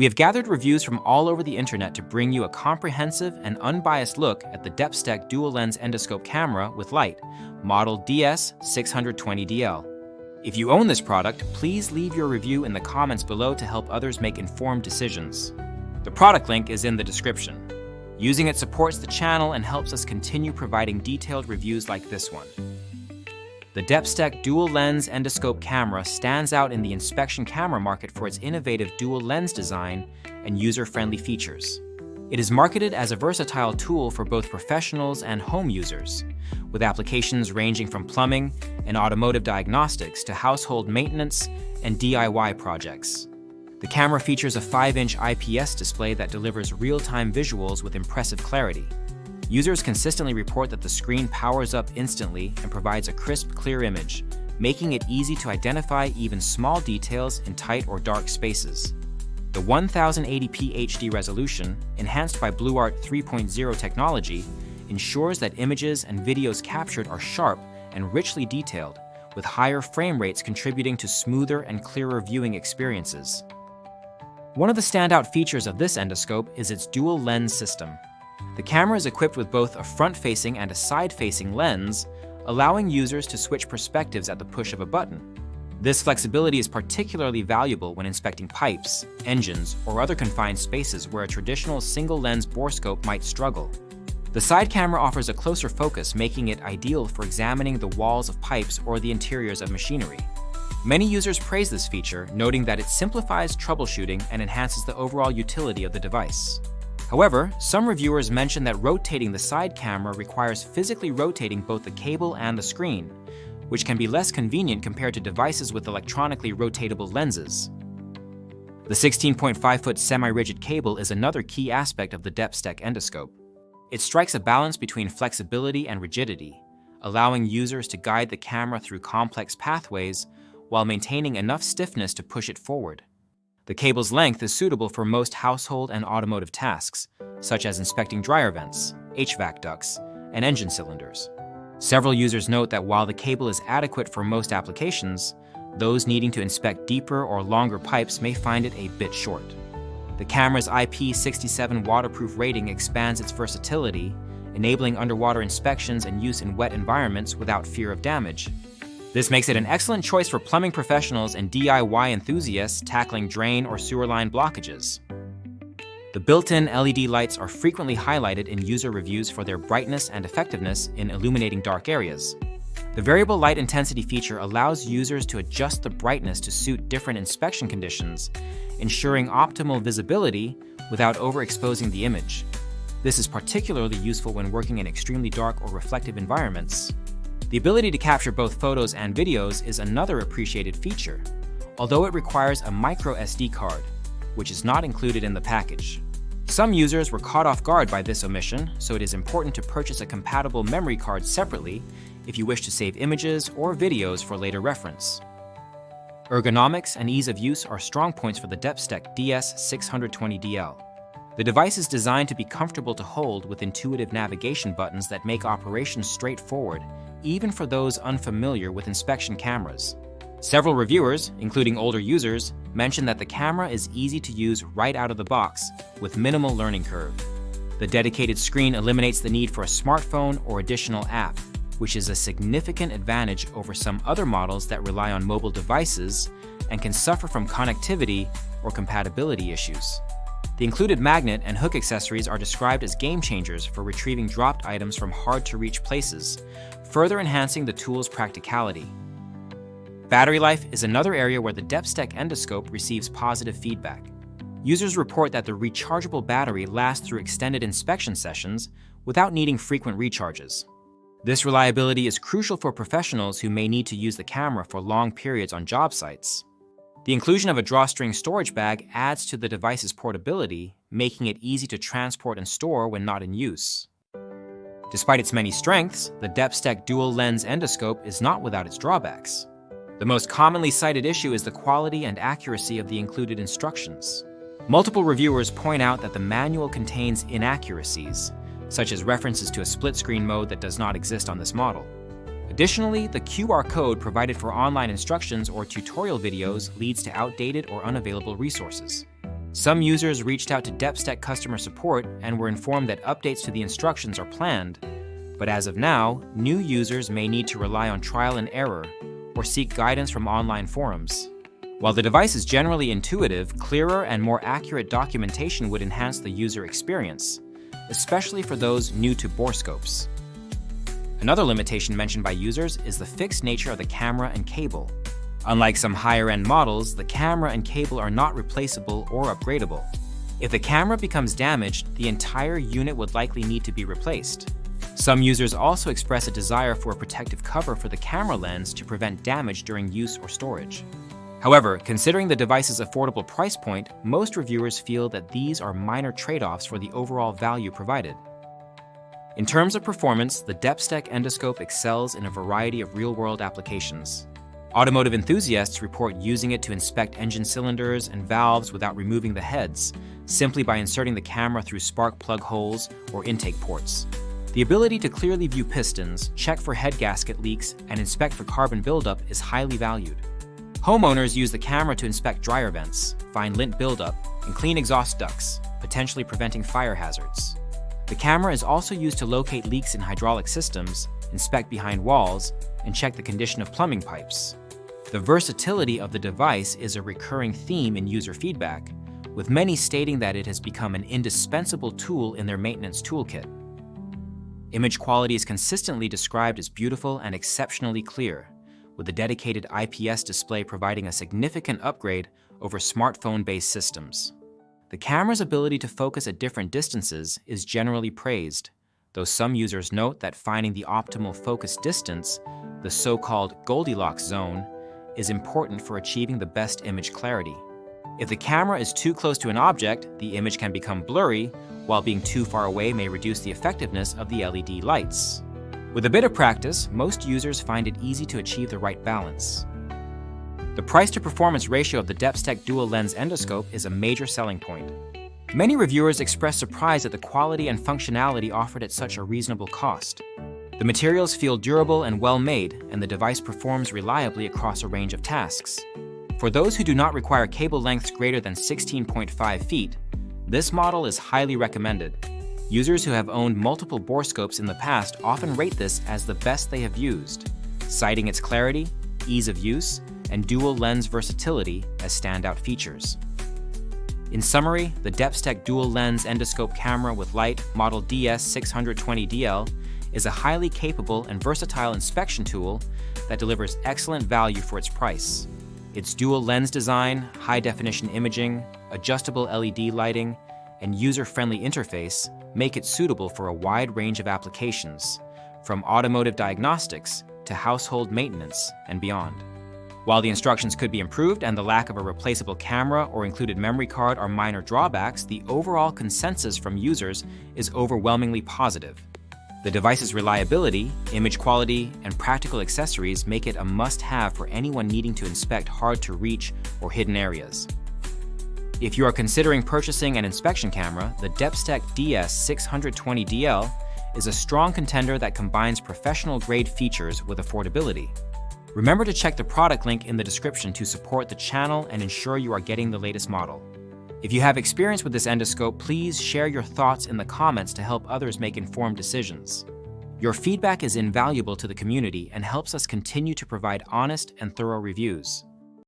We have gathered reviews from all over the internet to bring you a comprehensive and unbiased look at the DEPSTECH Dual-Lens Endoscope Camera with light, model DS620DL. If you own this product, please leave your review in the comments below to help others make informed decisions. The product link is in the description. Using it supports the channel and helps us continue providing detailed reviews like this one. The DEPSTECH Dual-Lens Endoscope Camera stands out in the inspection camera market for its innovative dual lens design and user-friendly features. It is marketed as a versatile tool for both professionals and home users, with applications ranging from plumbing and automotive diagnostics to household maintenance and DIY projects. The camera features a 5-inch IPS display that delivers real-time visuals with impressive clarity. Users consistently report that the screen powers up instantly and provides a crisp, clear image, making it easy to identify even small details in tight or dark spaces. The 1080p HD resolution, enhanced by BlueArt 3.0 technology, ensures that images and videos captured are sharp and richly detailed, with higher frame rates contributing to smoother and clearer viewing experiences. One of the standout features of this endoscope is its dual lens system. The camera is equipped with both a front-facing and a side-facing lens, allowing users to switch perspectives at the push of a button. This flexibility is particularly valuable when inspecting pipes, engines, or other confined spaces where a traditional single-lens borescope might struggle. The side camera offers a closer focus, making it ideal for examining the walls of pipes or the interiors of machinery. Many users praise this feature, noting that it simplifies troubleshooting and enhances the overall utility of the device. However, some reviewers mention that rotating the side camera requires physically rotating both the cable and the screen, which can be less convenient compared to devices with electronically rotatable lenses. The 16.5-foot semi-rigid cable is another key aspect of the DEPSTECH endoscope. It strikes a balance between flexibility and rigidity, allowing users to guide the camera through complex pathways while maintaining enough stiffness to push it forward. The cable's length is suitable for most household and automotive tasks, such as inspecting dryer vents, HVAC ducts, and engine cylinders. Several users note that while the cable is adequate for most applications, those needing to inspect deeper or longer pipes may find it a bit short. The camera's IP67 waterproof rating expands its versatility, enabling underwater inspections and use in wet environments without fear of damage. This makes it an excellent choice for plumbing professionals and DIY enthusiasts tackling drain or sewer line blockages. The built-in LED lights are frequently highlighted in user reviews for their brightness and effectiveness in illuminating dark areas. The variable light intensity feature allows users to adjust the brightness to suit different inspection conditions, ensuring optimal visibility without overexposing the image. This is particularly useful when working in extremely dark or reflective environments. The ability to capture both photos and videos is another appreciated feature, although it requires a micro SD card, which is not included in the package. Some users were caught off guard by this omission, so it is important to purchase a compatible memory card separately if you wish to save images or videos for later reference. Ergonomics and ease of use are strong points for the DEPSTECH DS620DL. The device is designed to be comfortable to hold with intuitive navigation buttons that make operations straightforward, even for those unfamiliar with inspection cameras. Several reviewers, including older users, mention that the camera is easy to use right out of the box, with minimal learning curve. The dedicated screen eliminates the need for a smartphone or additional app, which is a significant advantage over some other models that rely on mobile devices and can suffer from connectivity or compatibility issues. The included magnet and hook accessories are described as game changers for retrieving dropped items from hard-to-reach places, further enhancing the tool's practicality. Battery life is another area where the DEPSTECH endoscope receives positive feedback. Users report that the rechargeable battery lasts through extended inspection sessions without needing frequent recharges. This reliability is crucial for professionals who may need to use the camera for long periods on job sites. The inclusion of a drawstring storage bag adds to the device's portability, making it easy to transport and store when not in use. Despite its many strengths, the DEPSTECH Dual-Lens Endoscope is not without its drawbacks. The most commonly cited issue is the quality and accuracy of the included instructions. Multiple reviewers point out that the manual contains inaccuracies, such as references to a split-screen mode that does not exist on this model. Additionally, the QR code provided for online instructions or tutorial videos leads to outdated or unavailable resources. Some users reached out to DEPSTECH customer support and were informed that updates to the instructions are planned, but as of now, new users may need to rely on trial and error or seek guidance from online forums. While the device is generally intuitive, clearer and more accurate documentation would enhance the user experience, especially for those new to borescopes. Another limitation mentioned by users is the fixed nature of the camera and cable. Unlike some higher-end models, the camera and cable are not replaceable or upgradable. If the camera becomes damaged, the entire unit would likely need to be replaced. Some users also express a desire for a protective cover for the camera lens to prevent damage during use or storage. However, considering the device's affordable price point, most reviewers feel that these are minor trade-offs for the overall value provided. In terms of performance, the DEPSTECH endoscope excels in a variety of real-world applications. Automotive enthusiasts report using it to inspect engine cylinders and valves without removing the heads, simply by inserting the camera through spark plug holes or intake ports. The ability to clearly view pistons, check for head gasket leaks, and inspect for carbon buildup is highly valued. Homeowners use the camera to inspect dryer vents, find lint buildup, and clean exhaust ducts, potentially preventing fire hazards. The camera is also used to locate leaks in hydraulic systems, inspect behind walls, and check the condition of plumbing pipes. The versatility of the device is a recurring theme in user feedback, with many stating that it has become an indispensable tool in their maintenance toolkit. Image quality is consistently described as beautiful and exceptionally clear, with a dedicated IPS display providing a significant upgrade over smartphone-based systems. The camera's ability to focus at different distances is generally praised, though some users note that finding the optimal focus distance, the so-called Goldilocks zone, is important for achieving the best image clarity. If the camera is too close to an object, the image can become blurry, while being too far away may reduce the effectiveness of the LED lights. With a bit of practice, most users find it easy to achieve the right balance. The price-to-performance ratio of the DEPSTECH Dual-Lens Endoscope is a major selling point. Many reviewers express surprise at the quality and functionality offered at such a reasonable cost. The materials feel durable and well-made, and the device performs reliably across a range of tasks. For those who do not require cable lengths greater than 16.5 feet, this model is highly recommended. Users who have owned multiple borescopes in the past often rate this as the best they have used, citing its clarity, ease of use, and dual lens versatility as standout features. In summary, the DEPSTECH Dual-Lens Endoscope Camera with light, model DS620DL, is a highly capable and versatile inspection tool that delivers excellent value for its price. Its dual lens design, high-definition imaging, adjustable LED lighting, and user-friendly interface make it suitable for a wide range of applications, from automotive diagnostics to household maintenance and beyond. While the instructions could be improved and the lack of a replaceable camera or included memory card are minor drawbacks, the overall consensus from users is overwhelmingly positive. The device's reliability, image quality, and practical accessories make it a must-have for anyone needing to inspect hard-to-reach or hidden areas. If you are considering purchasing an inspection camera, the DEPSTECH DS620DL is a strong contender that combines professional-grade features with affordability. Remember to check the product link in the description to support the channel and ensure you are getting the latest model. If you have experience with this endoscope, please share your thoughts in the comments to help others make informed decisions. Your feedback is invaluable to the community and helps us continue to provide honest and thorough reviews.